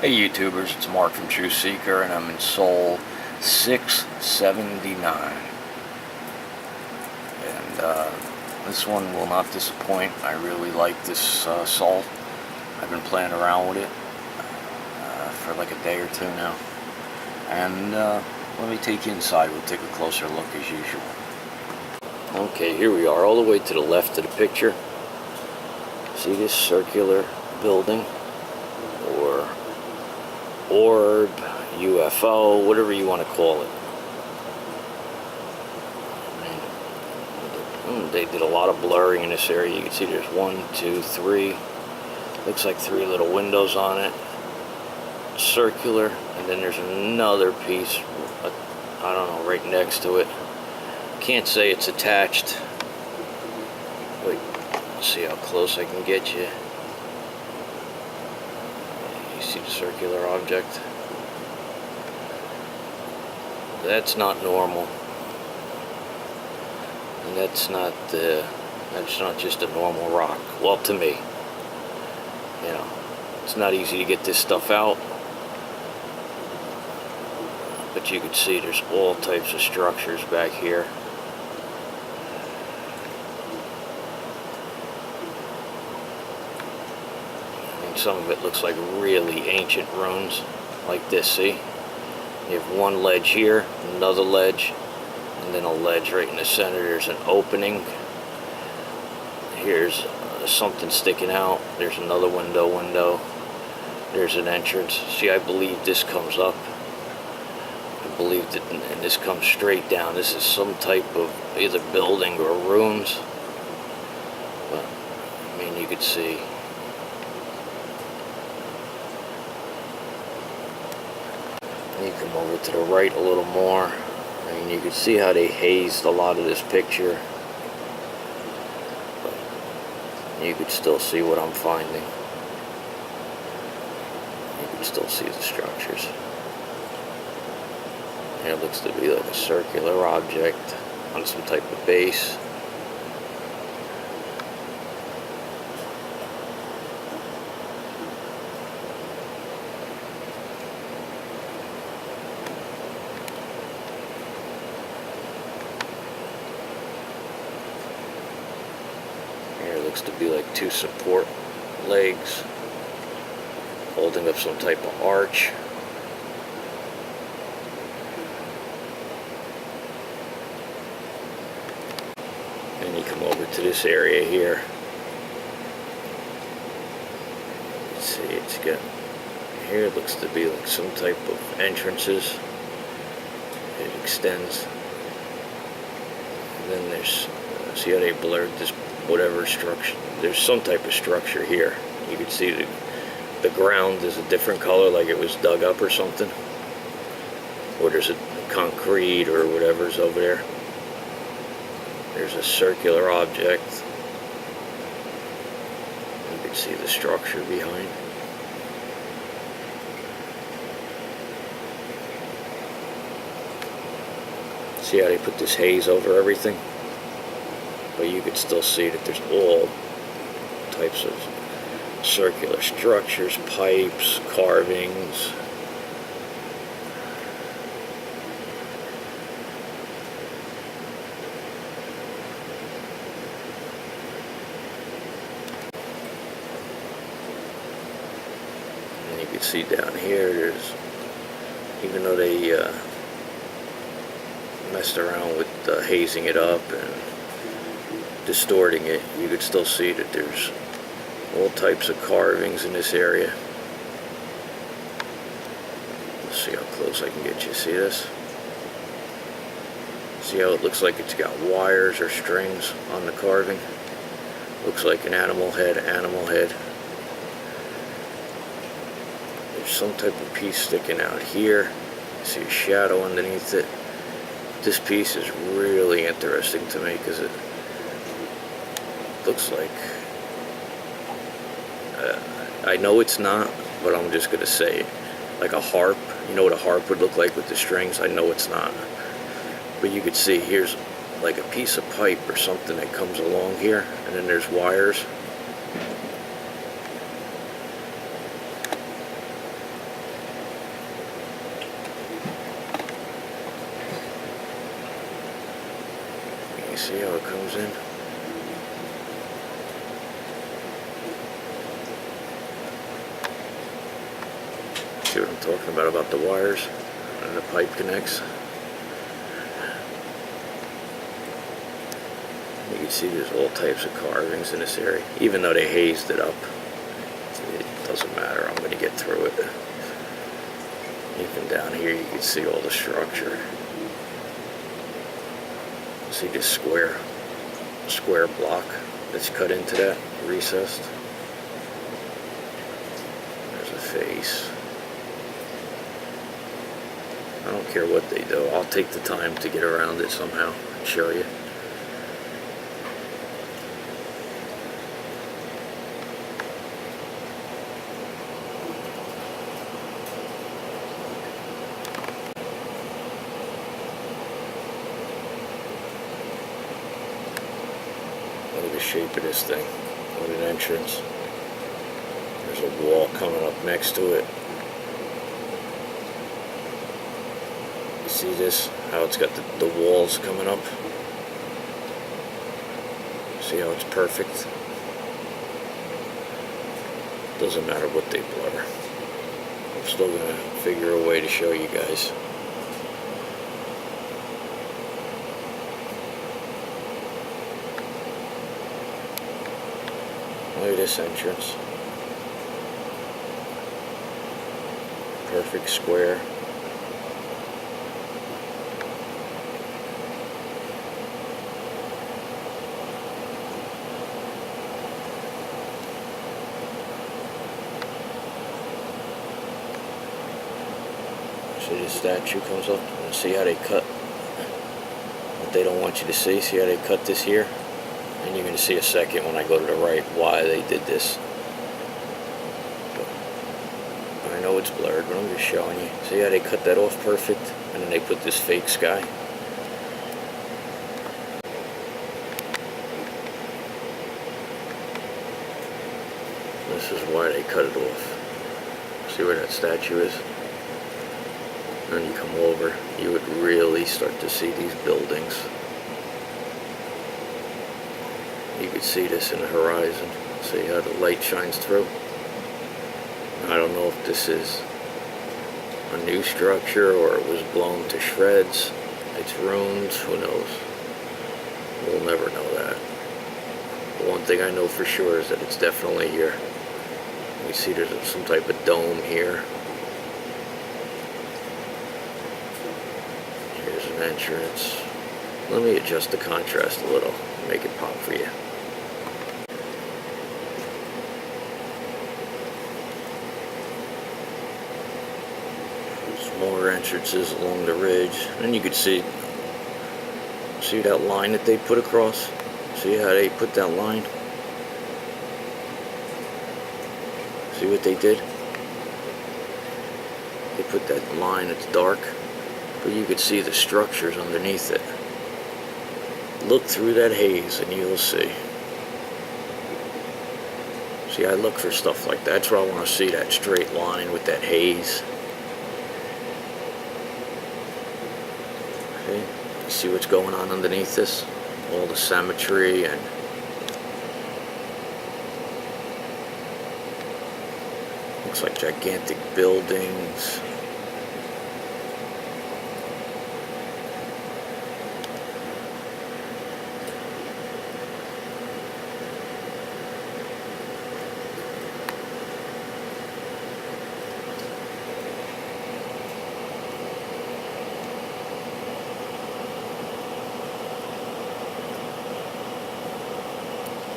Hey YouTubers, it's Mark from TruthSeeker and I'm in Soul 679. And this one will not disappoint. I really like this Soul. I've been playing around with it for like a day or two now. And let me take you inside. We'll take a closer look as usual. Okay, here we are, all the way to the left of the picture. See this circular building? Or orb, UFO, whatever you want to call it. They did a lot of blurring in this area. You can see there's 1, 2, 3. Looks like 3 little windows on it. Circular, and then there's another piece, I don't know, right next to it. Can't say it's attached. Wait, let's see how close I can get you. See the circular object? That's not normal, and that's not just a normal rock. Well, to me, you know, it's not easy to get this stuff out, but you can see there's all types of structures back here. Some of it looks like really ancient ruins, like this, see? You have one ledge here, another ledge, and then a ledge right in the center. There's an opening. Here's something sticking out. There's another window. There's an entrance. See, I believe this comes up. I believe that, and this comes straight down. This is some type of either building or rooms. But, I mean, you could see. You come over to the right a little more, and you can see how they hazed a lot of this picture, but you could still see what I'm finding. You can still see the structures. And it looks to be like a circular object on some type of base. Here looks to be like 2 support legs holding up some type of arch. And you come over to this area here. Let's see, it's got, here it looks to be like some type of entrances. It extends. And then there's, see how they blurred this whatever structure. There's some type of structure here. You can see the ground is a different color, like it was dug up or something. Or there's a concrete or whatever's over there. There's a circular object. You can see the structure behind. See how they put this haze over everything? But you could still see that there's all types of circular structures, pipes, carvings. And you can see down here, there's, even though they messed around with hazing it up and distorting it, you could still see that there's all types of carvings in this area. Let's see how close I can get you. See this? See how it looks like it's got wires or strings on the carving? Looks like an animal head, There's some type of piece sticking out here. You see a shadow underneath it. This piece is really interesting to me because it looks like, I know it's not, but I'm just gonna say it, like a harp. You know what a harp would look like with the strings? I know it's not, but you could see here's like a piece of pipe or something that comes along here, and then there's wires. See how it comes in? See what I'm talking about the wires and the pipe connects. You can see there's all types of carvings in this area. Even though they hazed it up, it doesn't matter. I'm going to get through it. Even down here you can see all the structure. See this square block that's cut into that, recessed. There's a face. I don't care what they do. I'll take the time to get around it somehow and show you. Look at the shape of this thing. What an entrance. There's a wall coming up next to it. You see this? How it's got the walls coming up? See how it's perfect? Doesn't matter what they blur. I'm still going to figure a way to show you guys. Look at this entrance. Perfect square. See the statue comes up and see how they cut what they don't want you to see. See how they cut this here? And you're going to see a second when I go to the right why they did this. But I know it's blurred, but I'm just showing you. See how they cut that off perfect? And then they put this fake sky. This is why they cut it off. See where that statue is? And then you come over, you would really start to see these buildings. You could see this in the horizon. See how the light shines through? I don't know if this is a new structure or it was blown to shreds. It's ruins, who knows? We'll never know that. But one thing I know for sure is that it's definitely here. You see there's some type of dome here. Here's an entrance. Let me adjust the contrast a little, make it pop for you. More entrances along the ridge, and you could see that line that they put across. See how they put that line? See what they did? They put that line, it's dark, but you could see the structures underneath it. Look through that haze and you'll see. See, I look for stuff like that. That's where I want to see, that straight line with that haze. You see what's going on underneath this? All the symmetry and looks like gigantic buildings.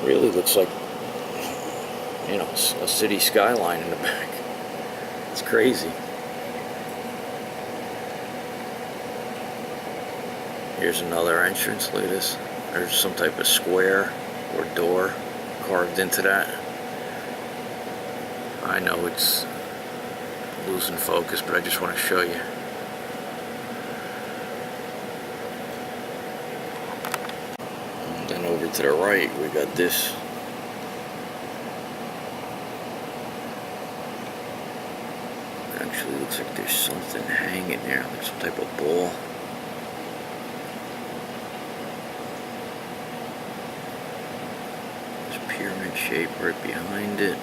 Really looks like, you know, a city skyline in the back. It's crazy. Here's another entrance. Look at this. There's some type of square or door carved into that. I know it's losing focus, but I just want to show you. Then over to the right, we got this. Actually, looks like there's something hanging there, like some type of ball. shape right behind it.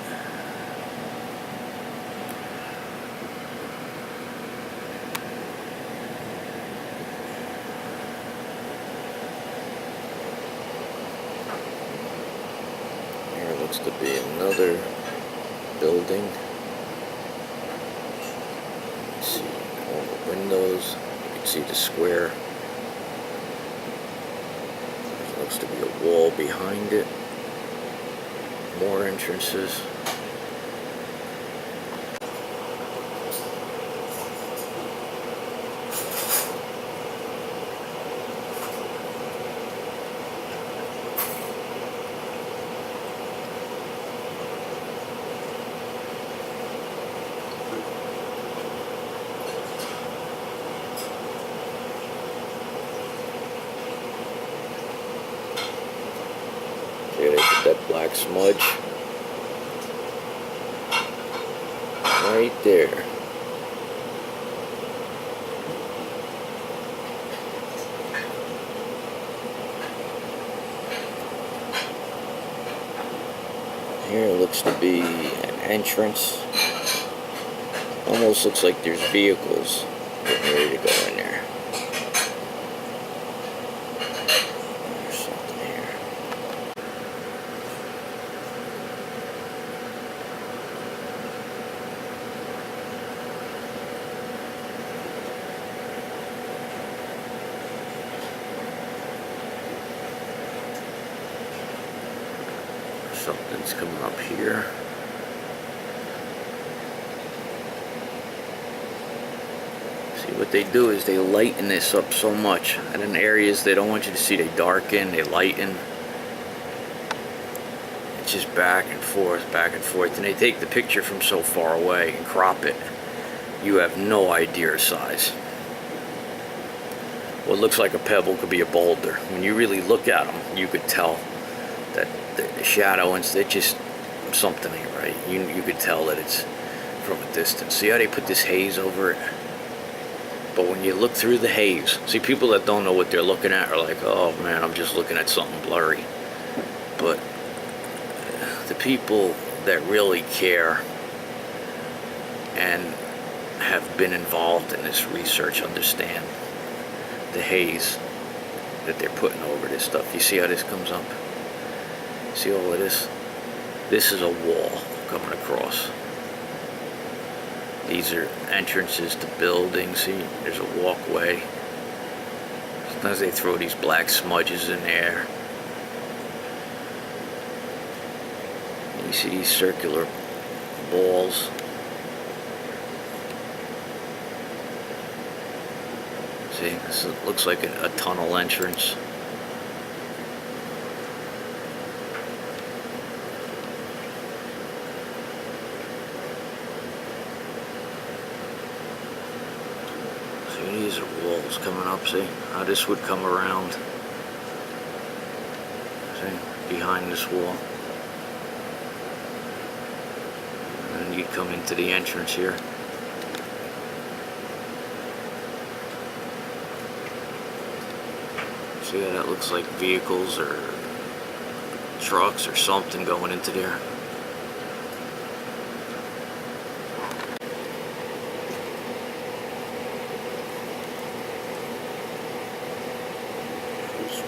Here looks to be another building. See all the windows. You can see the square. There looks to be a wall behind it. More entrances. There they put that black smudge right there. Here looks to be an entrance. Almost looks like there's vehicles getting ready to go in there. There's something here. Something's coming up here. See, what they do is they lighten this up so much, and in areas they don't want you to see, they darken, they lighten. It's just back and forth, and they take the picture from so far away and crop it. You have no idea size. What looks like a pebble could be a boulder. When you really look at them, you could tell that the shadow, and it's just something ain't right. You could tell that it's from a distance. See how they put this haze over it? But when you look through the haze, see, people that don't know what they're looking at are like, oh man, I'm just looking at something blurry. But the people that really care and have been involved in this research understand the haze that they're putting over this stuff. You see how this comes up? See all of this? This is a wall coming across. These are entrances to buildings. See, there's a walkway. Sometimes they throw these black smudges in there. You see these circular balls. See, this looks like a tunnel entrance. These are walls coming up, see how this would come around, see, behind this wall, and then you'd come into the entrance here. See how that looks like vehicles or trucks or something going into there.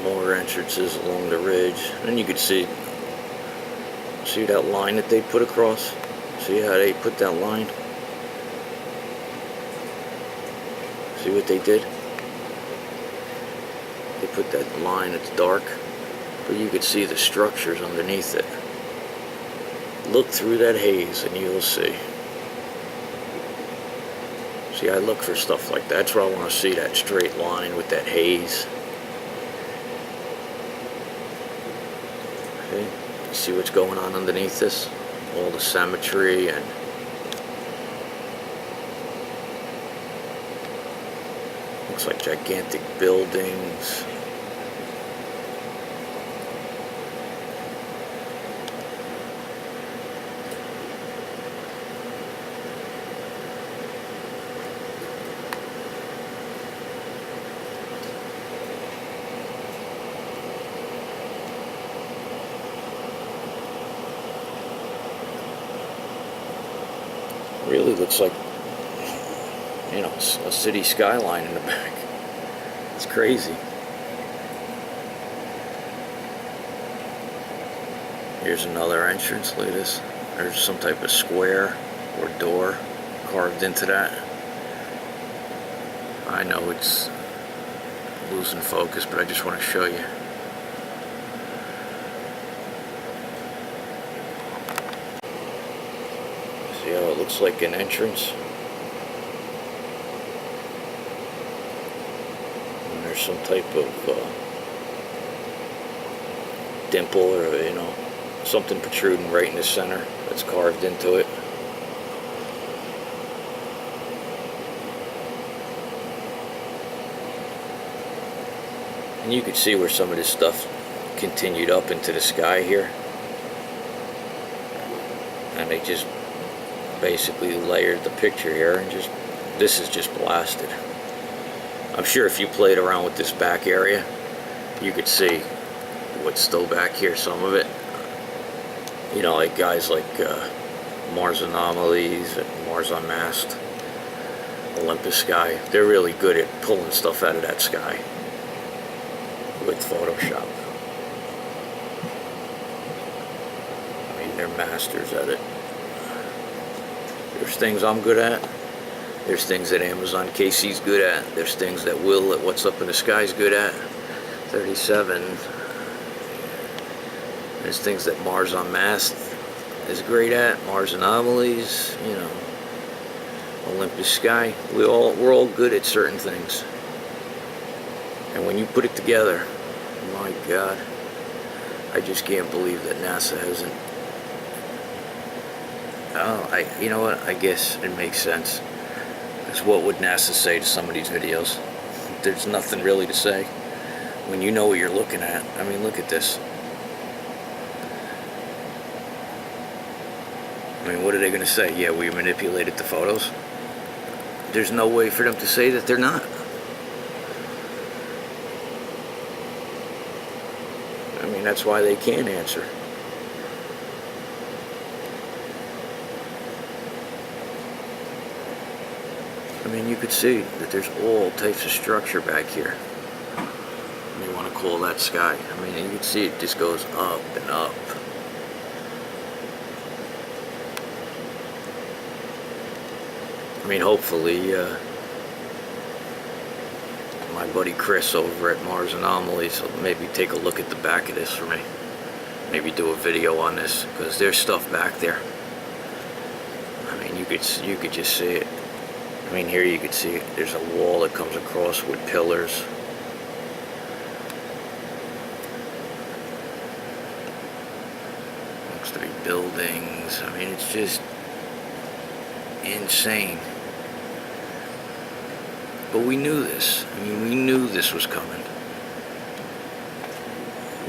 More entrances along the ridge, and you could see that line that they put across. See how they put that line? See what they did? They put that line, it's dark, but you could see the structures underneath it. Look through that haze and you'll see. See, I look for stuff like that. That's where I want to see, that straight line with that haze. Okay. You see what's going on underneath this? All the symmetry and looks like gigantic buildings. Really looks like, you know, a city skyline in the back. It's crazy. Here's another entrance. Look at this. There's some type of square or door carved into that. I know it's losing focus, but I just want to show you. See how it looks like an entrance? And there's some type of dimple, or, you know, something protruding right in the center that's carved into it. And you could see where some of this stuff continued up into the sky here. And they just basically layered the picture here, and just, this is just blasted. I'm sure if you played around with this back area, you could see what's still back here, some of it. You know, like guys like Mars Anomalies and Mars Unmasked, Olympus Sky, they're really good at pulling stuff out of that sky with Photoshop. I mean, they're masters at it. There's things I'm good at. There's things that Amazon KC's good at. There's things that Will at What's Up in the Sky's good at. 37. There's things that Mars Unmasked is great at. Mars Anomalies, you know, Olympus Sky. We're all good at certain things. And when you put it together, my God, I just can't believe that NASA hasn't. Oh, you know what? I guess it makes sense. Because what would NASA say to some of these videos? There's nothing really to say. When you know what you're looking at. I mean, look at this. I mean, what are they going to say? Yeah, we manipulated the photos? There's no way for them to say that they're not. I mean, that's why they can't answer. I mean, you could see that there's all types of structure back here. You want to call that sky. I mean, you can see it just goes up and up. I mean, hopefully, my buddy Chris over at Mars Anomalies will maybe take a look at the back of this for me. Maybe do a video on this, because there's stuff back there. I mean, you could just see it. I mean, here you could see it. There's a wall that comes across with pillars. Looks to be buildings. I mean, it's just insane. But we knew this. I mean, we knew this was coming.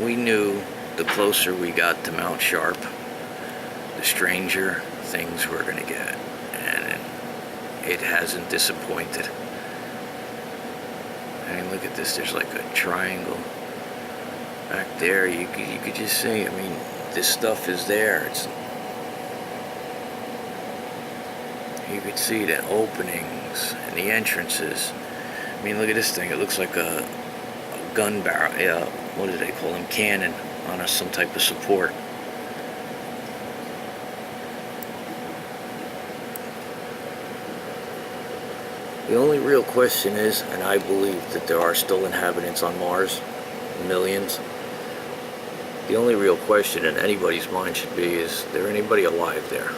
We knew the closer we got to Mount Sharp, the stranger things we're going to get. And it hasn't disappointed. I mean, look at this. There's like a triangle back there. You could just see, I mean, this stuff is there. You could see the openings and the entrances. I mean, look at this thing. It looks like a gun barrel. Yeah, what do they call them? Cannon on some type of support. The only real question is, and I believe that there are still inhabitants on Mars, millions. The only real question in anybody's mind should be, is there anybody alive there?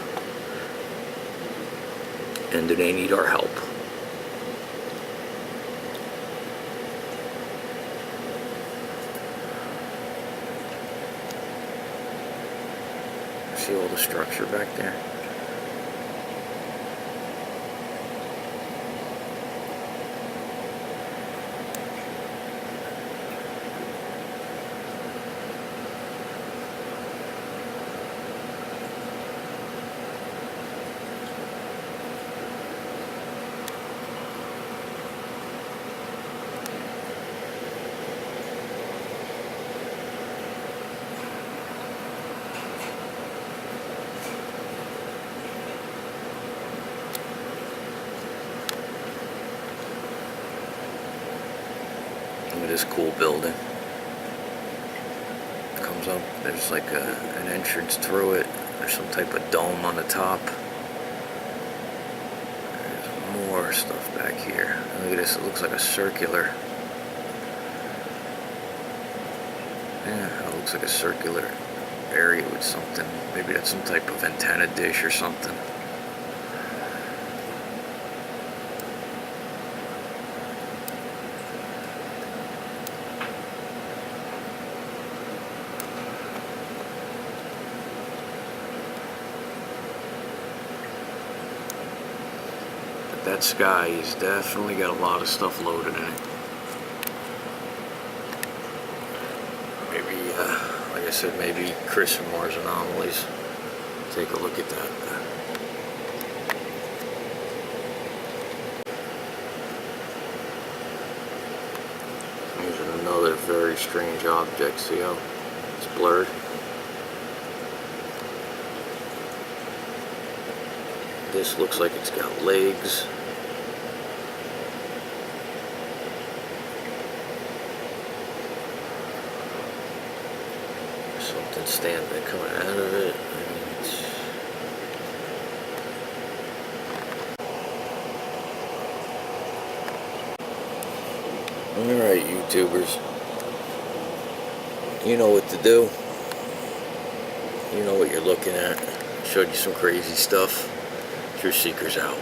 And do they need our help? See all the structure back there? at this cool building. Comes up, there's like an entrance through it. There's some type of dome on the top. There's more stuff back here. Look at this, it looks like a circular. Yeah, it looks like a circular area with something. Maybe that's some type of antenna dish or something. But that sky has definitely got a lot of stuff loaded in it. Maybe, like I said, maybe Chris and Moore's Anomalies. Take a look at that. Here's another very strange object. See how it's blurred? This looks like it's got legs. Something standing coming out of it. Alright, YouTubers. You know what to do. You know what you're looking at. Showed you some crazy stuff. TruthSeeker's out.